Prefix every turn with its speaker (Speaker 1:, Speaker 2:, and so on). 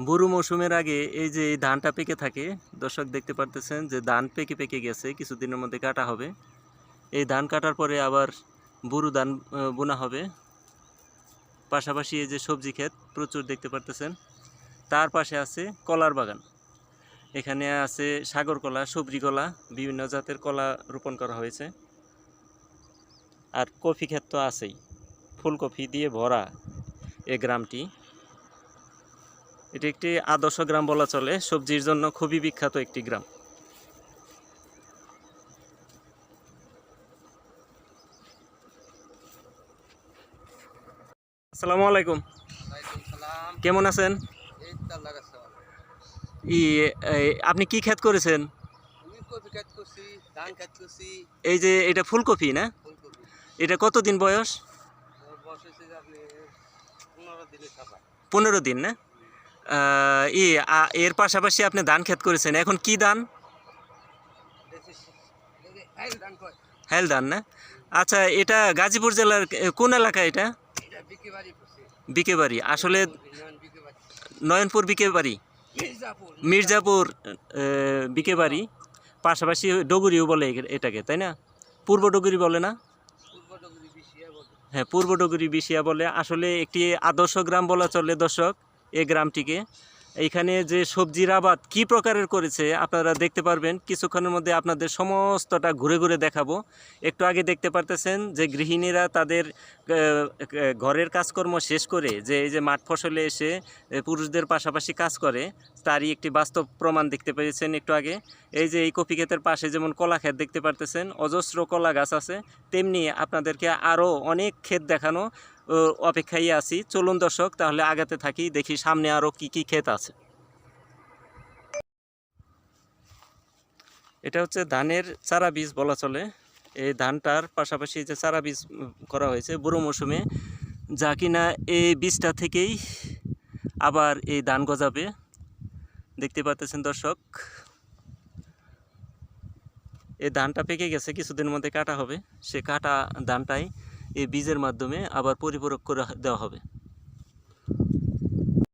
Speaker 1: বোরো মৌসুমের আগে এই যে এই ধানটা পেকে থাকে, দর্শক দেখতে পারতেছেন যে ধান পেকে পেকে গেছে, কিছুদিনের মধ্যে কাটা হবে। এই ধান কাটার পরে আবার বোরো ধান বোনা হবে। পাশাপাশি এই যে সবজি ক্ষেত প্রচুর দেখতে পারতেছেন। তার পাশে আছে কলার বাগান। এখানে আছে সাগর কলা, সবজি কলা, বিভিন্ন জাতের কলা রোপণ করা হয়েছে। আর কফি ক্ষেত তো আছেই, ফুলকপি দিয়ে ভরা এই গ্রামটি। এটি একটি আদর্শ গ্রাম বলা চলে, সবজির জন্য খুবই বিখ্যাত একটি গ্রাম। আসসালামু আলাইকুম, কেমন আছেন? আপনি কি ক্ষেত করেছেন? এই যে এটা ফুলকপি না? এটা কতদিন বয়স? 15 দিন না? এর পাশাপাশি আপনি ধান ক্ষেত করেছেন, এখন কি ধান? হেল ধান না? আচ্ছা, এটা গাজীপুর জেলার কোন এলাকা? এটা বিকেবাড়ি, আসলে নয়নপুর বিকেবাড়ি, মির্জাপুর বিকেবাড়ি, পাশাপাশি ডগুরিও বলে এটাকে, তাই না? পূর্ব ডগুরি বলে না? হ্যাঁ, পূর্ব ডগুরি বিশিয়া বলে। আসলে একটি আদর্শ গ্রাম বলা চলে দর্শক এই গ্রামটিকে। এইখানে যে সবজির আবাদ কী প্রকারের করেছে আপনারা দেখতে পারবেন কিছুক্ষণের মধ্যে। আপনাদের সমস্তটা ঘুরে ঘুরে দেখাবো। একটু আগে দেখতে পারতেছেন যে গৃহিণীরা তাদের ঘরের কাজকর্ম শেষ করে যে এই যে মাঠ ফসলে এসে পুরুষদের পাশাপাশি কাজ করে, তারই একটি বাস্তব প্রমাণ দেখতে পেয়েছেন একটু আগে। এই যে এই কফি ক্ষেতের পাশে যেমন কলা ক্ষেত দেখতে পারতেছেন, অজস্র কলা গাছ আছে, তেমনি আপনাদেরকে আরও অনেক ক্ষেত দেখানো অপেক্ষায় আছি। চলুন দর্শক তাহলে আগাতে থাকি, দেখি সামনে আরও কি কি ক্ষেত আছে। এটা হচ্ছে ধানের চারা বীজ বলা চলে। এই ধানটার পাশাপাশি যে চারা বীজ করা হয়েছে বোরো মৌসুমে, যা কিনা এই বীজটা থেকেই আবার এই ধান গজাবে। দেখতে পাচ্ছেন দর্শক, এই ধানটা পেকে গেছে, কিছুদিনের মধ্যে কাটা হবে। সে কাটা ধানটাই এই বীজের মাধ্যমে আবার পরিপূরক করে দেওয়া হবে।